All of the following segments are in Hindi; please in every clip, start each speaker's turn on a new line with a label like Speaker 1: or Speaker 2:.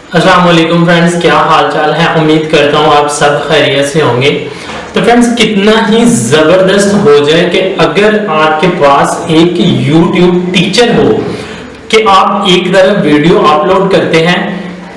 Speaker 1: अस्सलाम वालेकुम फ्रेंड्स, क्या हाल चाल है। उम्मीद करता हूँ आप सब खैरियत से होंगे। तो फ्रेंड्स, कितना ही जबरदस्त हो जाए कि अगर आपके पास एक YouTube टीचर हो कि आप एक तरफ वीडियो अपलोड करते हैं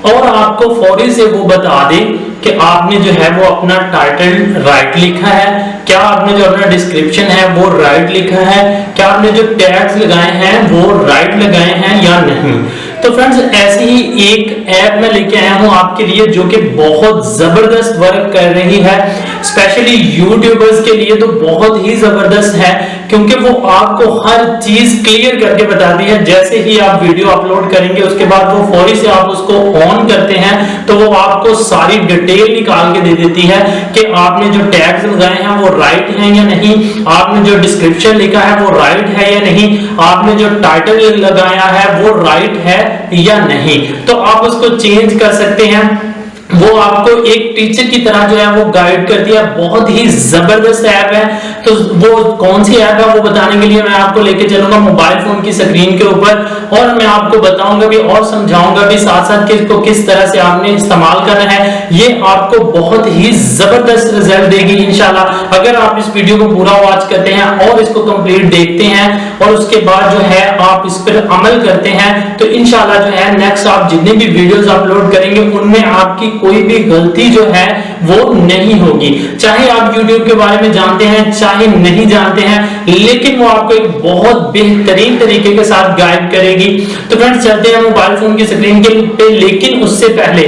Speaker 1: और आपको फौरी से वो बता दे कि आपने जो है वो अपना टाइटल राइट लिखा है, क्या आपने जो अपना डिस्क्रिप्शन है वो राइट लिखा है, क्या आपने जो टैग्स लगाए हैं वो राइट लगाए हैं या नहीं। तो फ्रेंड्स, ऐसी ही एक ऐप मैं लेके आया हूं आपके लिए जो कि बहुत जबरदस्त वर्क कर रही है। स्पेशली यूट्यूबर्स के लिए तो बहुत ही जबरदस्त है, क्योंकि वो आपको हर चीज क्लियर करके बताती है। जैसे ही आप वीडियो अपलोड करेंगे उसके बाद वो फौरी से आप उसको ऑन करते हैं तो वो आपको सारी डिटेल निकाल के दे देती है कि आपने जो टैग्स लगाए हैं वो राइट हैं या नहीं, आपने जो डिस्क्रिप्शन लिखा है वो राइट है या नहीं, आपने जो टाइटल लगाया है वो राइट है या नहीं। तो आप उसको चेंज कर सकते हैं। वो आपको एक टीचर की तरह जो है वो गाइड करती है। बहुत ही जबरदस्त ऐप है। तो वो कौन सी ऐप है वो बताने के लिए मैं आपको लेके चलूंगा मोबाइल फोन की स्क्रीन के ऊपर, और मैं आपको बताऊंगा भी और समझाऊंगा भी साथ साथ कि इसको किस तरह से आपने इस्तेमाल करना है। ये आपको बहुत ही जबरदस्त रिजल्ट देगी इंशाल्लाह। अगर आप इस वीडियो को पूरा वॉच करते हैं और इसको कंप्लीट देखते हैं और उसके बाद जो है आप इस पर अमल करते हैं तो इंशाल्लाह जो है नेक्स्ट आप जितने भी वीडियोस अपलोड करेंगे उनमें आपकी कोई भी गलती जो है वो नहीं होगी। चाहे आप YouTube के बारे में जानते हैं चाहे नहीं जानते हैं, लेकिन वो आपको एक बहुत बेहतरीन तरीके के साथ गाइड करेगी। तो फ्रेंड्स, चलते हैं मोबाइल फोन की स्क्रीन के पे, लेकिन उससे पहले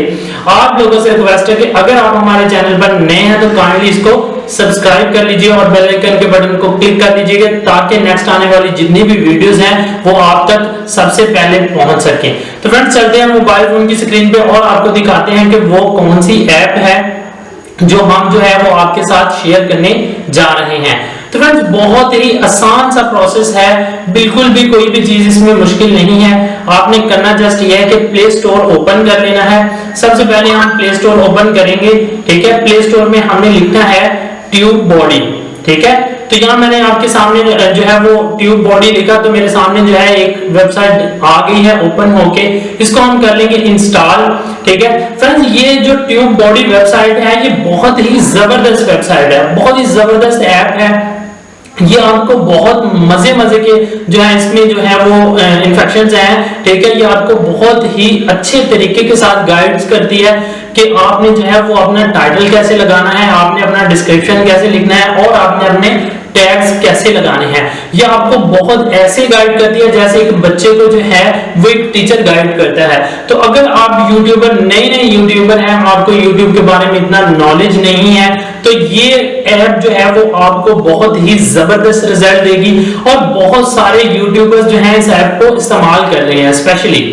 Speaker 1: आप लोगों से रिक्वेस्ट है कि अगर आप हमारे चैनल पर नए हैं तो काइंडली इसको सब्सक्राइब कर लीजिए और बेल आइकन के बटन को क्लिक कर लीजिएगा ताकि नेक्स्ट आने वाली जितनी भी वीडियोस हैं वो आप तक सबसे पहले पहुंच सके। तो फ्रेंड्स, चलते हैं मोबाइल फोन की स्क्रीन पे और आपको दिखाते हैं कि वो कौन सी ऐप है जो हम जो है वो आपके साथ शेयर करने जा रहे हैं। तो फ्रेंड्स, बहुत ही आसान सा प्रोसेस है, बिल्कुल भी कोई भी चीज इसमें मुश्किल नहीं है। आपने करना जस्ट ये है कि प्ले स्टोर ओपन कर लेना है। सबसे पहले हम प्ले स्टोर ओपन करेंगे, ठीक है। प्ले स्टोर में हमने लिखना है ट्यूब बॉडी, ठीक है। तो यहाँ मैंने आपके सामने जो है वो ट्यूब बॉडी लिखा, तो मेरे सामने जो है एक वेबसाइट आ गई है ओपन होके। इसको हम कर लेंगे इंस्टॉल, ठीक है। फ्रेंड्स, ये जो ट्यूब बॉडी वेबसाइट है ये बहुत ही जबरदस्त वेबसाइट है, बहुत ही जबरदस्त ऐप है। ये आपको बहुत मजे के जो है इसमें जो है वो इंफेक्शंस हैं, ठीक है। ये आपको बहुत ही अच्छे तरीके के साथ गाइड्स करती है कि आपने जो है वो अपना टाइटल कैसे लगाना है, आपने अपना डिस्क्रिप्शन कैसे लिखना है और आपने अपने टैग्स कैसे लगाने हैं। ये आपको बहुत ऐसे गाइड करती है जैसे एक बच्चे को जो है वो एक टीचर गाइड करता है। तो अगर आप यूट्यूबर नए यूट्यूबर हैं, आपको यूट्यूब के बारे में इतना नॉलेज नहीं है, तो ये ऐप जो है वो आपको बहुत ही जबरदस्त रिजल्ट देगी। और बहुत सारे यूट्यूबर्स जो हैं इस ऐप को इस्तेमाल कर रहे हैं, स्पेशली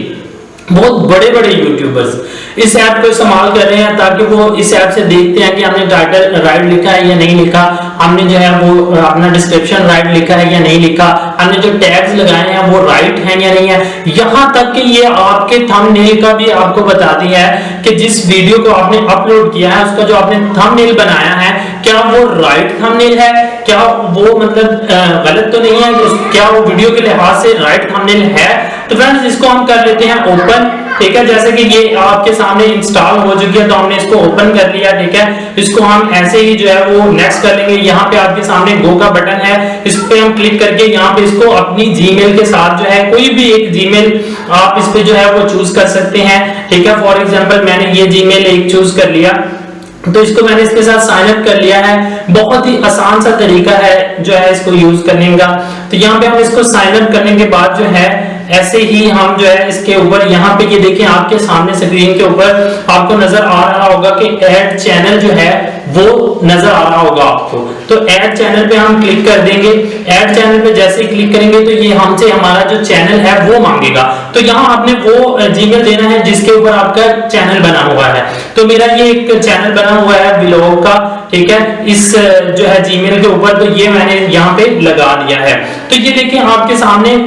Speaker 1: बहुत बड़े बड़े यूट्यूबर्स इस ऐप को इस्तेमाल कर रहे हैं ताकि वो इस ऐप से देखते हैं कि हमने टाइटल राइट लिखा है या नहीं लिखा, हमने जो है वो अपना डिस्क्रिप्शन राइट लिखा है या नहीं लिखा, हमने जो टैग्स लगाए हैं वो राइट हैं या नहीं है। यहां तक कि ये आपके थंबनेल का भी आपको बताती है कि जिस वीडियो को आपने अपलोड किया है उसका जो आपने थंबनेल बनाया है क्या वो राइट थंबनेल है, क्या वो मतलब गलत तो नहीं है, क्या वो वीडियो के लिहाज से राइट थंबनेल है। तो फ्रेंड्स, इसको हम कर लेते हैं ओपन, ठीक है। जैसे कि ये आपके सामने इंस्टॉल हो चुकी है तो हमने इसको ओपन कर लिया, ठीक है। इसको हम ऐसे ही जो है वो नेक्स्ट कर लेंगे। यहाँ पे आपके सामने गो का बटन है, इस पे हम क्लिक करके यहाँ पे इसको अपनी जीमेल के साथ जो है कोई भी एक जीमेल आप इस पे जो है वो चूज कर सकते हैं, ठीक है। फॉर एग्जाम्पल मैंने ये जीमेल एक चूज कर लिया, तो इसको मैंने इसके साथ साइन अप कर लिया है। बहुत ही आसान सा तरीका है जो है इसको यूज करने का। तो यहाँ पे हम इसको साइन अप करने के बाद जो है ऐसे ही हम जो है इसके ऊपर यहाँ पे ये देखिए आपके सामने स्क्रीन के ऊपर आपको नजर आ रहा होगा कि ऐड चैनल जो है वो नजर आ रहा होगा आपको। तो ऐड चैनल पे हम क्लिक कर देंगे। ऐड चैनल पे जैसे ही क्लिक करेंगे तो ये हमसे हमारा जो चैनल है वो मांगेगा। तो यहाँ आपने वो जीमेल देना है जिसके ऊपर आपका चैनल बना हुआ है। तो मेरा ये एक चैनल बना हुआ है व्लॉग का, ठीक है, इस जो है जीमेल के ऊपर। तो ये मैंने यहाँ पे लगा दिया है। तो ये देखिए आपके सामने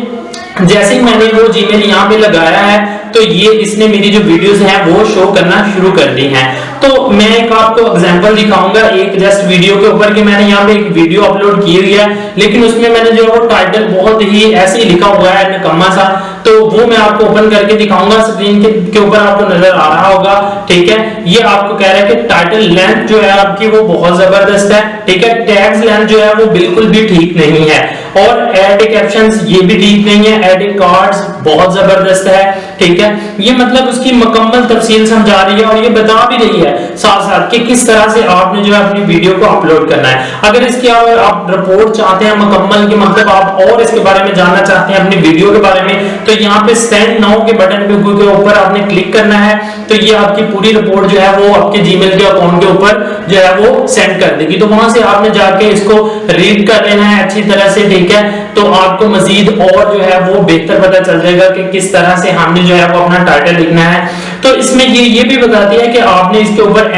Speaker 1: जैसे ही मैंने वो जीमेल यहाँ पे लगाया है तो ये इसने मेरी जो वीडियोस हैं वो शो करना शुरू कर दी हैं। तो मैं एक आपको एग्जांपल दिखाऊंगा एक जस्ट वीडियो के ऊपर कि मैंने यहाँ पे एक वीडियो अपलोड की हुई है, लेकिन उसमें मैंने जो वो टाइटल बहुत ही ऐसे ही लिखा हुआ है निकम्मा सा। तो वो मैं आपको ओपन करके दिखाऊंगा। स्क्रीन के ऊपर आपको नजर आ रहा होगा, ठीक है। ये आपको कह रहा है कि टाइटल लेंथ जो है आपकी वो बहुत जबरदस्त है, ठीक है। टैग्स लेंथ जो है वो बिल्कुल भी ठीक नहीं है, और ऐड कैप्शंस ये भी ठीक नहीं है, ऐड कार्ड्स बहुत जबरदस्त है, ठीक है। ये मतलब उसकी मुकम्मल तफसील समझा रही है और ये बता भी रही है साथ साथ कि किस तरह से आपने जो है अपनी वीडियो को अपलोड करना है। अगर इसकी आप रिपोर्ट चाहते हैं मुकम्मल की, मतलब आप और इसके बारे में जानना चाहते हैं अपनी वीडियो के बारे में, तो यहाँ पे सेंड नाउ के बटन के ऊपर आपने क्लिक करना है, तो ये आपकी पूरी रिपोर्ट जो है वो आपके जीमेल के अकाउंट के ऊपर जो है वो सेंड कर देगी। तो वहां से आपने जाके इसको रीड कर लेना है अच्छी तरह से, ठीक है। तो आपको मजीद और जो है वो बेहतर पता चल जाएगा कि किस तरह से हमने जो है वो अपना टाइटल लिखना है। तो इसमें ये भी बताती है कि आपने इसके ऊपर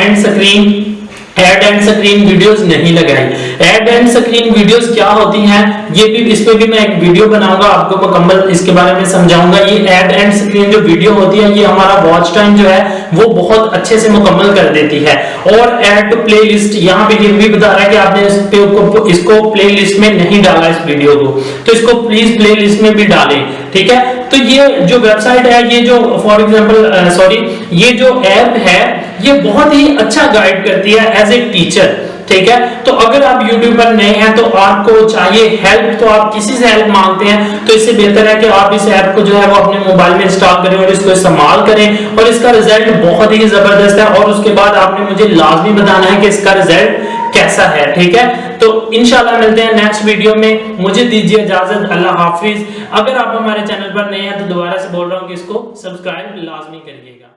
Speaker 1: ऐड एंड स्क्रीन वीडियोस नहीं लगाई। ऐड एंड स्क्रीन वीडियोस क्या होती हैं, ये भी इस पे भी मैं एक वीडियो बनाऊंगा, आपको मुकम्मल इसके बारे में समझाऊंगा। ये ऐड एंड स्क्रीन जो वीडियो होती है, ये हमारा वॉच टाइम जो है वो बहुत अच्छे से मुकम्मल कर देती है। और ऐड टू प्लेलिस्ट, यहाँ पे ये भी बता रहा है कि आपने इसको प्लेलिस्ट में नहीं डाला इस वीडियो को, तो इसको प्लीज प्लेलिस्ट में भी डालें, ठीक है। तो ये जो वेबसाइट है, ये जो फॉर एग्जांपल ये जो ऐप है, ये बहुत ही अच्छा गाइड करती है एज ए टीचर, ठीक है। तो अगर आप YouTube पर नए हैं तो आपको चाहिए हेल्प, तो आप किसी से हेल्प मांगते हैं, तो इससे बेहतर है कि आप इस ऐप को जो है वो अपने मोबाइल में इंस्टॉल करें और इसको इस्तेमाल करें, और इसका रिजल्ट बहुत ही जबरदस्त है। और उसके बाद आपने मुझे लाजमी बताना है कि इसका रिजल्ट कैसा है, ठीक है। तो इंशाल्लाह मिलते हैं नेक्स्ट वीडियो में, मुझे दीजिए इजाजत, अल्लाह हाफिज। अगर आप हमारे चैनल पर नए हैं तो दोबारा से बोल रहा हूँ कि इसको सब्सक्राइब लाजमी करिएगा।